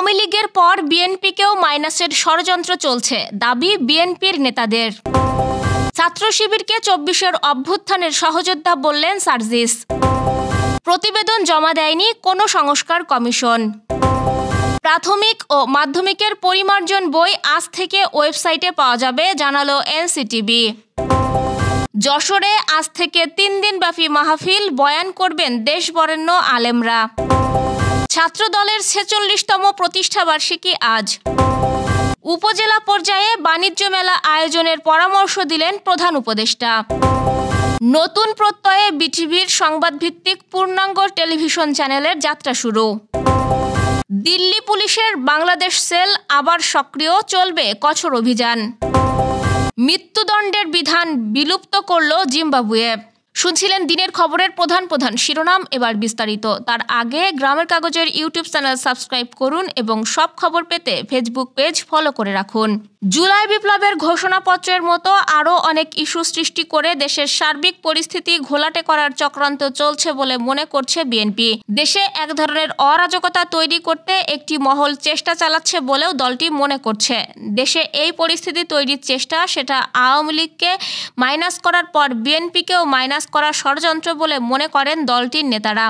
আওয়ামী লীগের পর বিএনপিকেও মাইনাসের ষড়যন্ত্র চলছে, দাবি বিএনপির নেতাদের। ছাত্র শিবিরকে ২৪-এর অভ্যুত্থানের সহযোদ্ধা বললেন সার্জিস। প্রতিবেদন জমা দেয়নি কোনো সংস্কার কমিশন। প্রাথমিক ও মাধ্যমিকের পরিমার্জন বই আজ থেকে ওয়েবসাইটে পাওয়া যাবে, জানালো এনসিটিবি। যশোরে আজ থেকে ৩ দিনব্যাপী মাহফিল, বয়ান করবেন দেশবরেণ্য আলেমরা। ছাত্রদলের ৪৬তম প্রতিষ্ঠাবার্ষিকী আজ। উপজেলা পর্যায়ে বাণিজ্য মেলা আয়োজনের পরামর্শ দিলেন প্রধান উপদেষ্টা। নতুন প্রত্যয়ে বিটিভির সংবাদভিত্তিক পূর্ণাঙ্গ টেলিভিশন চ্যানেলের যাত্রা শুরু। দিল্লি পুলিশের বাংলাদেশ সেল আবার সক্রিয়, চলবে কঠোর অভিযান। মৃত্যুদণ্ডের বিধান বিলুপ্ত করল জিম্বাবুয়ে। শুনছিলেন দিনের খবরের প্রধান প্রধান শিরোনাম, এবার বিস্তারিত। তার আগে গ্রামের কাগজের ইউটিউব চ্যানেল সাবস্ক্রাইব করুন এবং সব খবর পেতে ফেসবুক পেজ ফলো করে রাখুন। জুলাই বিপ্লবের ঘোষণাপত্রের মতো আরও অনেক ইস্যু সৃষ্টি করে দেশের সার্বিক পরিস্থিতি ঘোলাটে করার চক্রান্ত চলছে বলে মনে করছে বিএনপি। দেশে এক ধরনের অরাজকতা তৈরি করতে একটি মহল চেষ্টা চালাচ্ছে বলেও দলটি মনে করছে। দেশে এই পরিস্থিতি তৈরির চেষ্টা, সেটা আওয়ামী লীগকে মাইনাস করার পর বিএনপিকেও মাইনাস করার ষড়যন্ত্র বলে মনে করেন দলটির নেতারা।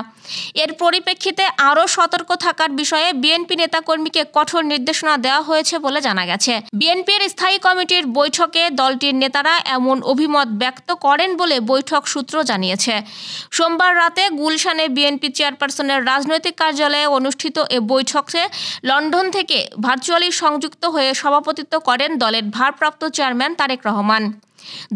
এর পরিপ্রেক্ষিতে আরও সতর্ক থাকার বিষয়ে বিএনপি নেতাকর্মীকে কঠোর নির্দেশনা দেওয়া হয়েছে বলে জানা গেছে। বিএনপির স্থায়ী কমিটির বৈঠকে দলটির নেতারা এমন অভিমত ব্যক্ত করেন বলে বৈঠক সূত্র জানিয়েছে। সোমবার রাতে গুলশানে বিএনপি চেয়ারপারসনের রাজনৈতিক কার্যালয়ে অনুষ্ঠিত এ বৈঠকে লন্ডন থেকে ভার্চুয়ালি সংযুক্ত হয়ে সভাপতিত্ব করেন দলের ভারপ্রাপ্ত চেয়ারম্যান তারেক রহমান।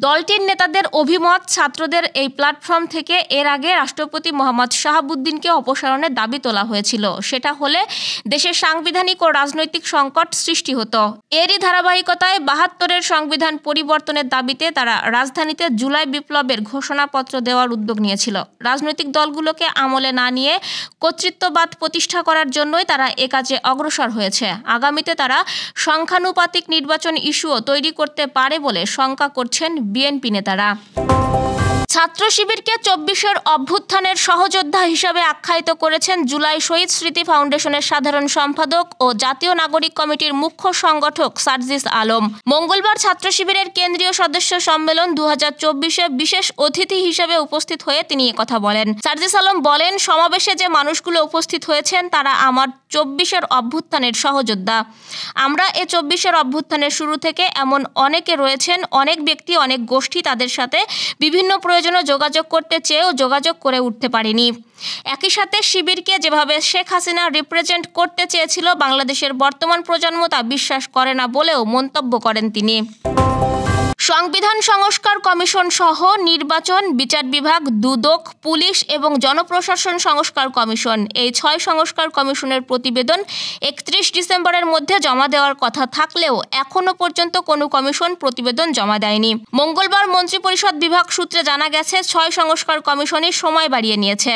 দলটির নেতাদের অভিমত, ছাত্রদের এই প্ল্যাটফর্ম থেকে এর আগে রাষ্ট্রপতি মোহাম্মদ শাহাবুদ্দিনকে অপসারণের দাবি তোলা হয়েছিল। সেটা হলে দেশের সাংবিধানিক ও রাজনৈতিক সংকট সৃষ্টি হতো। এরই ধারাবাহিকতায় ৭২-এর সংবিধান পরিবর্তনের দাবিতে তারা রাজধানীতে জুলাই বিপ্লবের ঘোষণাপত্র দেওয়ার উদ্যোগ নিয়েছিল। রাজনৈতিক দলগুলোকে আমলে না নিয়ে কর্তৃত্ববাদ প্রতিষ্ঠা করার জন্যই তারা এ কাজে অগ্রসর হয়েছে। আগামীতে তারা সংখ্যানুপাতিক নির্বাচন ইস্যুও তৈরি করতে পারে বলে শঙ্কা করছেন বিএনপি নেতারা। ছাত্র শিবিরকে ২৪-এর অভ্যুত্থানের সহযোদ্ধা হিসাবে আখ্যায়িত করেছেন জুলাই শহীদ স্মৃতি ফাউন্ডেশনের সাধারণ সম্পাদক ও জাতীয় নাগরিক কমিটির মুখ্য সংগঠক সার্জিস আলম। মঙ্গলবার ছাত্র শিবিরের কেন্দ্রীয় সদস্য সম্মেলন ২০২৪-এ বিশেষ অতিথি হিসেবে উপস্থিত হয়ে তিনি একথা বলেন। সার্জিস আলম বলেন, সমাবেশে যে মানুষগুলো উপস্থিত হয়েছেন তারা আমার ২৪-এর অভ্যুত্থানের সহযোদ্ধা। আমরা এ ২৪-এর অভ্যুত্থানের শুরু থেকে এমন অনেকে রয়েছেন, অনেক ব্যক্তি, অনেক গোষ্ঠী, তাদের সাথে বিভিন্ন প্রয়োজনে যোগাযোগ করতে চেয়েও যোগাযোগ করে উঠতে পারিনি। একই সাথে শিবিরকে যেভাবে শেখ হাসিনা রিপ্রেজেন্ট করতে চেয়েছিল বাংলাদেশের বর্তমান প্রজন্ম তা বিশ্বাস করে না বলেও মন্তব্য করেন তিনি। সংবিধান সংস্কার কমিশন সহ নির্বাচন, বিচার বিভাগ, দুদক, পুলিশ এবং জনপ্রশাসন সংস্কার কমিশন, এই ৬ সংস্কার কমিশনের প্রতিবেদন ৩১ ডিসেম্বরের মধ্যে জমা দেওয়ার কথা থাকলেও এখনও পর্যন্ত কোনো কমিশন প্রতিবেদন জমা দেয়নি। মঙ্গলবার মন্ত্রিপরিষদ বিভাগ সূত্রে জানা গেছে, ৬ সংস্কার কমিশনই সময় বাড়িয়ে নিয়েছে।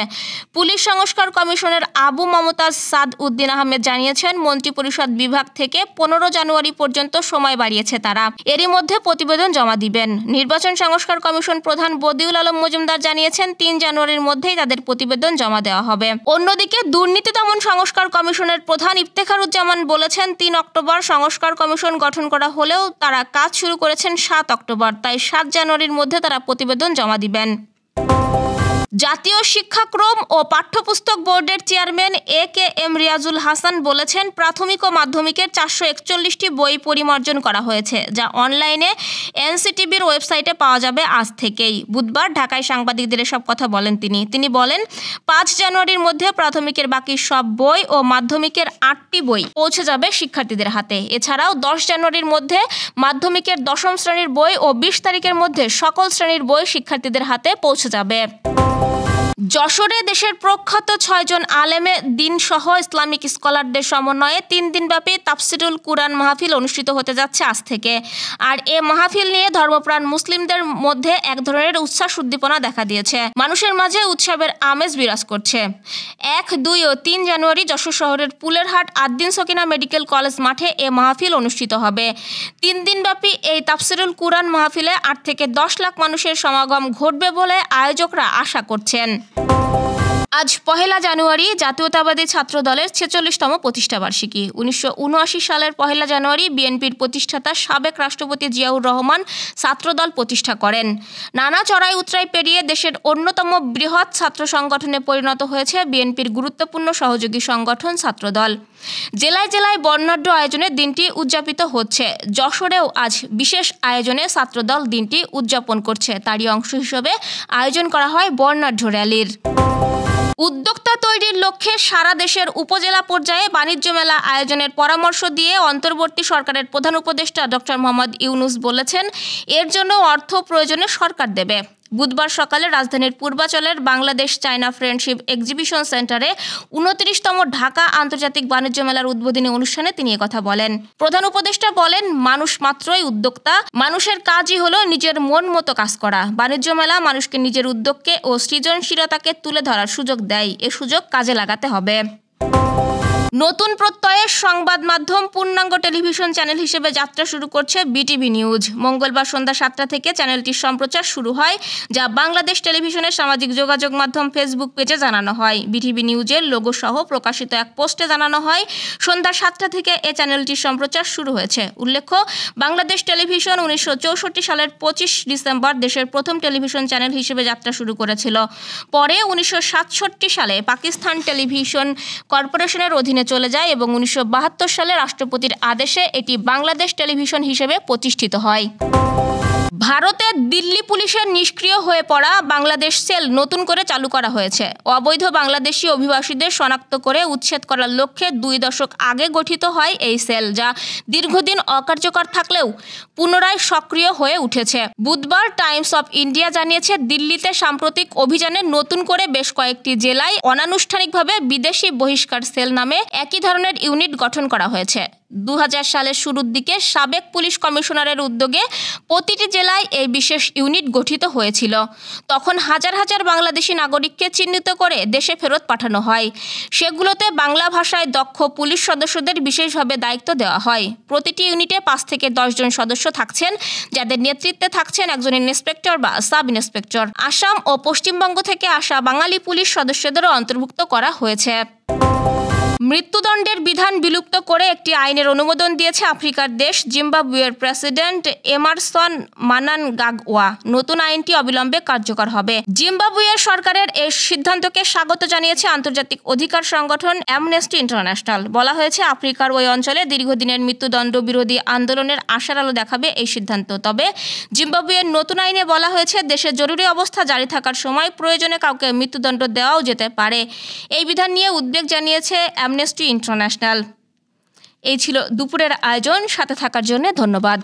পুলিশ সংস্কার কমিশনের আবু মমতাজ সাদ উদ্দিন আহমেদ জানিয়েছেন, মন্ত্রিপরিষদ বিভাগ থেকে ১৫ জানুয়ারি পর্যন্ত সময় বাড়িয়েছে তারা। এরই মধ্যে প্রতিবেদন জমা দিবেন। নির্বাচন সংস্কার কমিশন প্রধান বদিউল আলম মজুমদার জানিয়েছেন, ৩ জানুয়ারির মধ্যেই তাদের প্রতিবেদন জমা দেওয়া হবে। অন্যদিকে দুর্নীতি দমন সংস্কার কমিশনের প্রধান ইফতেখারুজ্জামান বলেছেন, ৩ অক্টোবর সংস্কার কমিশন গঠন করা হলেও তারা কাজ শুরু করেছেন ৭ অক্টোবর, তাই ৭ জানুয়ারির মধ্যে তারা প্রতিবেদন জমা দিবেন। জাতীয় শিক্ষাক্রম ও পাঠ্যপুস্তক বোর্ডের চেয়ারম্যান এ.কে.এম. রিয়াজুল হাসান বলেছেন, প্রাথমিক ও মাধ্যমিকের ৪৪১টি বই পরিমার্জন করা হয়েছে, যা অনলাইনে এনসিটিবির ওয়েবসাইটে পাওয়া যাবে আজ থেকেই। বুধবার ঢাকায় সাংবাদিকদের এসব কথা বলেন তিনি বলেন, ৫ জানুয়ারির মধ্যে প্রাথমিকের বাকি সব বই ও মাধ্যমিকের ৮টি বই পৌঁছে যাবে শিক্ষার্থীদের হাতে। এছাড়াও ১০ জানুয়ারির মধ্যে মাধ্যমিকের ১০ম শ্রেণীর বই ও ২০ তারিখের মধ্যে সকল শ্রেণীর বই শিক্ষার্থীদের হাতে পৌঁছে যাবে। যশোরে দেশের প্রখ্যাত ৬ জন আলেমে দিন সহ ইসলামিক স্কলারদের সমন্বয়ে ৩ দিনব্যাপী তাফসিরুল কুরআন মাহফিল অনুষ্ঠিত হতে যাচ্ছে আজ থেকে। আর এ মাহফিল নিয়ে ধর্মপ্রাণ মুসলিমদের মধ্যে এক ধরনের উচ্ছ্বাস উদ্দীপনা দেখা দিয়েছে। মানুষের মাঝে উৎসবের আমেজ বিরাজ করছে। ১, ২ ও ৩ জানুয়ারি যশোর শহরের পুলেরহাট আদ্দিন সকিনা মেডিকেল কলেজ মাঠে এ মাহফিল অনুষ্ঠিত হবে। ৩ দিনব্যাপী এই তাফসিরুল কুরআন মাহফিলে ৮ থেকে ১০ লাখ মানুষের সমাগম ঘটবে বলে আয়োজকরা আশা করছেন। আজ 1 জানুয়ারি জাতীয়তাবাদী ছাত্র দলের 46তম প্রতিষ্ঠাবার্ষিকী। 1979 সালের 1 জানুয়ারি বিএনপির প্রতিষ্ঠাতা সাবেক রাষ্ট্রপতি জিয়াউর রহমান ছাত্রদল প্রতিষ্ঠা করেন। নানা চড়াই উতরাই পেরিয়ে দেশের অন্যতম বৃহৎ ছাত্র সংগঠনে পরিণত হয়েছে বিএনপির গুরুত্বপূর্ণ সহযোগী সংগঠন ছাত্রদল। জেলায় জেলায় বর্ণাঢ্য আয়োজনে দিনটি উদযাপিত হচ্ছে। যশোরেও আজ বিশেষ আয়োজনে ছাত্রদল দিনটি উদযাপন করছে। তারই অংশ হিসেবে আয়োজন করা হয় বর্ণাঢ্য র্যালির। উদ্যোক্তা তৈরির লক্ষ্যে সারা দেশের উপজেলা পর্যায়ে বাণিজ্য মেলা আয়োজনের পরামর্শ দিয়ে অন্তর্বর্তী সরকারের প্রধান উপদেষ্টা ডক্টর মোহাম্মদ ইউনূস বলেছেন, এর জন্য অর্থ প্রয়োজনে সরকার দেবে। বুধবার সকালে রাজধানীর পূর্বাচলের বাংলাদেশ চায়না ফ্রেন্ডশিপ এক্সিবিশন সেন্টারে 29তম ঢাকা আন্তর্জাতিক বাণিজ্য মেলার উদ্বোধনী অনুষ্ঠানে তিনি কথা বলেন। প্রধান উপদেষ্টা বলেন, মানুষ মাত্রই উদ্যোক্তা, মানুষের কাজই হলো নিজের মন মতো কাজ করা। বাণিজ্য মেলা মানুষকে নিজের উদ্যোগকে ও সৃজনশীলতাকে তুলে ধরার সুযোগ দেয়, এ সুযোগ কাজে লাগাতে হবে। নতুন প্রত্যয়ের সংবাদ মাধ্যম পূর্ণাঙ্গ টেলিভিশন চ্যানেল হিসেবে যাত্রা শুরু করছে বিটিভি নিউজ। মঙ্গলবার সন্ধ্যা 7টা থেকে চ্যানেলটির সম্প্রচার শুরু হয়, যা বাংলাদেশ টেলিভিশনের সামাজিক যোগাযোগ মাধ্যম ফেসবুক পেজে জানানো হয়। বিটিভি নিউজের লোগো সহ প্রকাশিত এক পোস্টে জানানো হয়, সন্ধ্যা 7টা থেকে এ চ্যানেলটির সম্প্রচার শুরু হয়েছে। উল্লেখ্য, বাংলাদেশ টেলিভিশন 1964 সালের 25 ডিসেম্বর দেশের প্রথম টেলিভিশন চ্যানেল হিসেবে যাত্রা শুরু করেছিল। পরে 1967 সালে পাকিস্তান টেলিভিশন কর্পোরেশনের অধীনে চলে যায় এবং 1972 সালে রাষ্ট্রপতির আদেশে এটি বাংলাদেশ টেলিভিশন হিসেবে প্রতিষ্ঠিত হয়। ভারতের দিল্লি পুলিশের নিষ্ক্রিয় হয়ে পড়া বাংলাদেশ সেল নতুন করে চালু করা হয়েছে। অবৈধ বাংলাদেশি অভিবাসীদের শনাক্ত করে উচ্ছেদ করার লক্ষ্যে 2 দশক আগে গঠিত হয় এই সেল, যা দীর্ঘদিন অকার্যকর থাকলেও পুনরায় সক্রিয় হয়ে উঠেছে। বুধবার টাইমস অফ ইন্ডিয়া জানিয়েছে, দিল্লিতে সাম্প্রতিক অভিযানে নতুন করে বেশ কয়েকটি জেলায় অনানুষ্ঠানিকভাবে বিদেশি বহিষ্কার সেল নামে একই ধরনের ইউনিট গঠন করা হয়েছে। 2000 সালের শুরুর দিকে সাবেক পুলিশ কমিশনারের উদ্যোগে প্রতিটি জেলায় এই বিশেষ ইউনিট গঠিত হয়েছিল। তখন হাজার হাজার বাংলাদেশি নাগরিককে চিহ্নিত করে দেশে ফেরত পাঠানো হয়। সেগুলোতে বাংলা ভাষায় দক্ষ পুলিশ সদস্যদের বিশেষভাবে দায়িত্ব দেওয়া হয়। প্রতিটি ইউনিটে 5 থেকে 10 জন সদস্য থাকছেন, যাদের নেতৃত্বে থাকছেন একজন ইন্সপেক্টর বা সাব ইন্সপেক্টর। আসাম ও পশ্চিমবঙ্গ থেকে আসা বাঙালি পুলিশ সদস্যদেরও অন্তর্ভুক্ত করা হয়েছে। মৃত্যুদণ্ডের বিধান বিলুপ্ত করে একটি আইনের অনুমোদন দিয়েছে আফ্রিকার দেশ জিম্বাবুয়ের প্রেসিডেন্ট এমারসন মানানগাগওয়া। নতুন আইনটি অবিলম্বে কার্যকর হবে। জিম্বাবুয়ের সরকারের এই সিদ্ধান্তকে স্বাগত জানিয়েছে আন্তর্জাতিক অধিকার সংগঠন অ্যামনেস্টি ইন্টারন্যাশনাল। বলা হয়েছে, আফ্রিকার ওই অঞ্চলে দীর্ঘদিনের মৃত্যুদণ্ড বিরোধী আন্দোলনের আশার আলো দেখাবে এই সিদ্ধান্ত। তবে জিম্বাবুয়ের নতুন আইনে বলা হয়েছে, দেশে জরুরি অবস্থা জারি থাকার সময় প্রয়োজনে কাউকে মৃত্যুদণ্ড দেওয়াও যেতে পারে। এই বিধান নিয়ে উদ্বেগ জানিয়েছে অ্যামনেস্টি ইন্টারন্যাশনাল। এই ছিল দুপুরের আয়োজন। সাথে থাকার জন্য ধন্যবাদ।